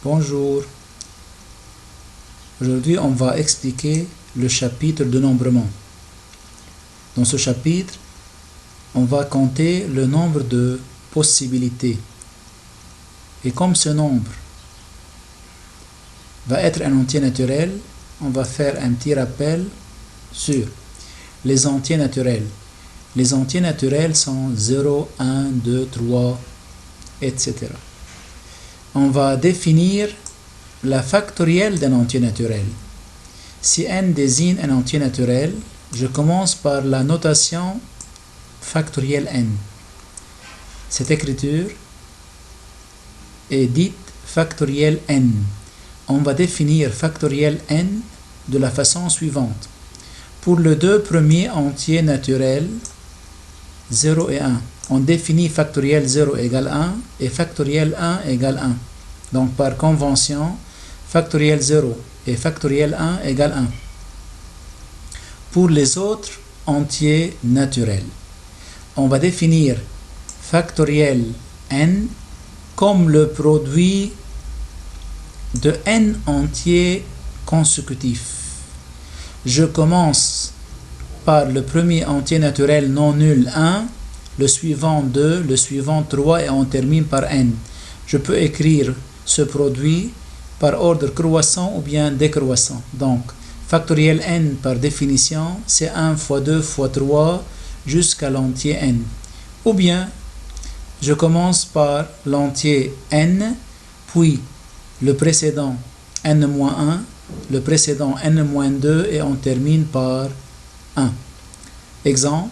Bonjour. Aujourd'hui, on va expliquer le chapitre de nombrement. Dans ce chapitre, on va compter le nombre de possibilités. Et comme ce nombre va être un entier naturel, on va faire un petit rappel sur les entiers naturels. Les entiers naturels sont 0, 1, 2, 3, etc. On va définir la factorielle d'un entier naturel. Si n désigne un entier naturel, je commence par la notation factorielle n. Cette écriture est dite factorielle n. On va définir factorielle n de la façon suivante. Pour les deux premiers entiers naturels, 0 et 1, on définit factoriel 0 égale 1 et factoriel 1 égale 1. Donc par convention, factoriel 0 et factoriel 1 égale 1. Pour les autres entiers naturels, on va définir factoriel n comme le produit de n entiers consécutifs. Je commence par le premier entier naturel non nul 1, le suivant 2, le suivant 3 et on termine par n. Je peux écrire ce produit par ordre croissant ou bien décroissant. Donc, factoriel n par définition, c'est 1 fois 2 fois 3 jusqu'à l'entier n. Ou bien, je commence par l'entier n, puis le précédent n-1, le précédent n-2 et on termine par 1. Exemple,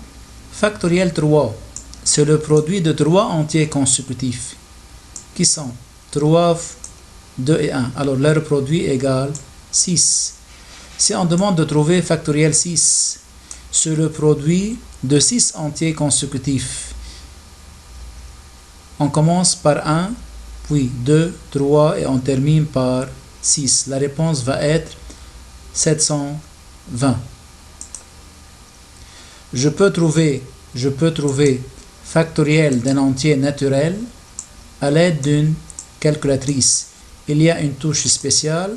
factoriel 3, c'est le produit de trois entiers consécutifs qui sont 3, 2 et 1. Alors leur produit égale 6. Si on demande de trouver factoriel 6, c'est le produit de 6 entiers consécutifs. On commence par 1, puis 2, 3 et on termine par 6. La réponse va être 720. Je peux trouver factoriel d'un entier naturel à l'aide d'une calculatrice. Il y a une touche spéciale,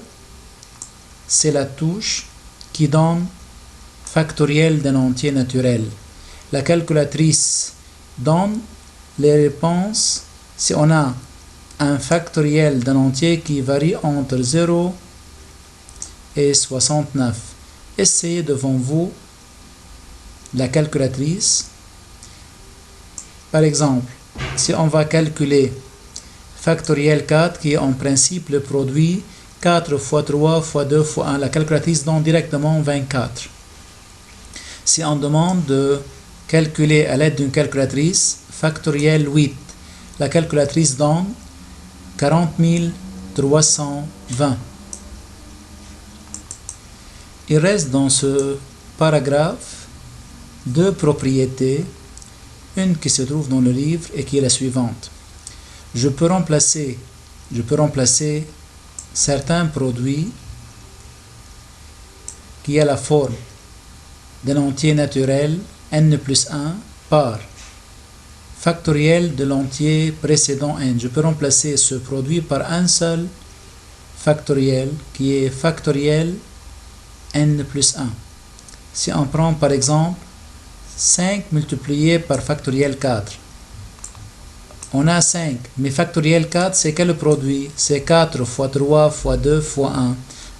c'est la touche qui donne factoriel d'un entier naturel. La calculatrice donne les réponses si on a un factoriel d'un entier qui varie entre 0 et 69. Essayez devant vous la calculatrice. Par exemple, si on va calculer factoriel 4 qui est en principe le produit 4 fois 3 fois 2 fois 1, la calculatrice donne directement 24. Si on demande de calculer à l'aide d'une calculatrice factoriel 8, la calculatrice donne 40 320. Il reste dans ce paragraphe deux propriétés, une qui se trouve dans le livre et qui est la suivante. Je peux remplacer certains produits qui a la forme d'un entier naturel n plus 1 par factoriel de l'entier précédent n. Je peux remplacer ce produit par un seul factoriel qui est factoriel n plus 1. Si on prend par exemple 5 multiplié par factoriel 4. On a 5, mais factoriel 4, c'est quel produit? C'est 4 fois 3 fois 2 fois 1.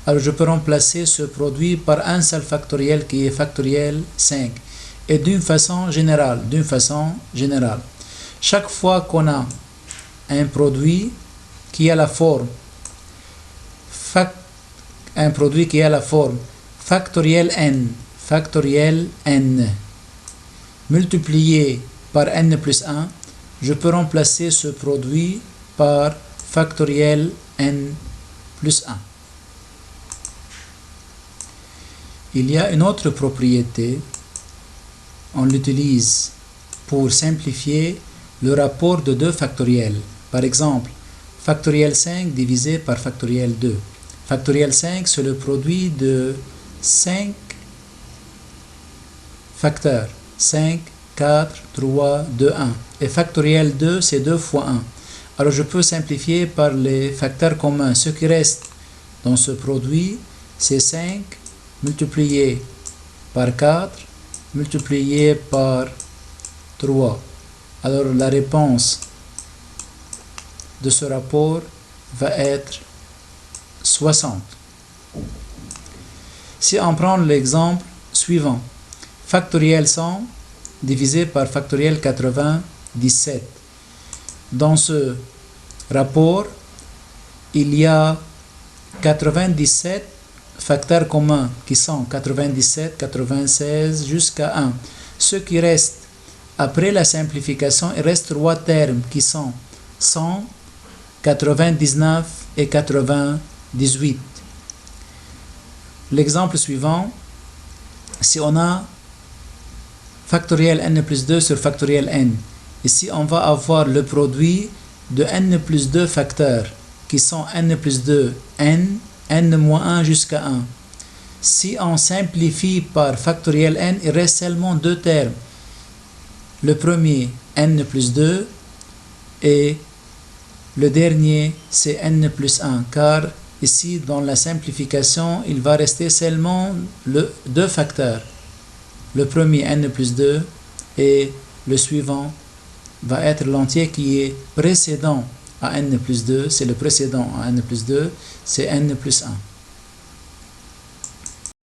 Alors je peux remplacer ce produit par un seul factoriel qui est factoriel 5. Et d'une façon générale, chaque fois qu'on a un produit qui a la forme factoriel n, multiplié par n plus 1, je peux remplacer ce produit par factoriel n plus 1. Il y a une autre propriété, on l'utilise pour simplifier le rapport de deux factoriels. Par exemple, factoriel 5 divisé par factoriel 2. Factoriel 5, c'est le produit de 5 facteurs. 5, 4, 3, 2, 1. Et factoriel 2, c'est 2 fois 1. Alors je peux simplifier par les facteurs communs. Ce qui reste dans ce produit, c'est 5 multiplié par 4 multiplié par 3. Alors la réponse de ce rapport va être 60. Si on prend l'exemple suivant, factoriel 100 divisé par factoriel 97. Dans ce rapport, il y a 97 facteurs communs qui sont 97, 96 jusqu'à 1. Ce qui reste après la simplification, il reste 3 termes qui sont 100, 99 et 98. L'exemple suivant, si on a factoriel n plus 2 sur factoriel n, ici on va avoir le produit de n plus 2 facteurs qui sont n plus 2, n moins 1 jusqu'à 1. Si on simplifie par factoriel n, il reste seulement 2 termes. Le premier, n plus 2, et le dernier, c'est n plus 1, car ici, dans la simplification, il va rester seulement deux facteurs. Le premier, n plus 2, et le suivant va être l'entier qui est précédent à n plus 2, c'est le précédent à n plus 2, c'est n plus 1.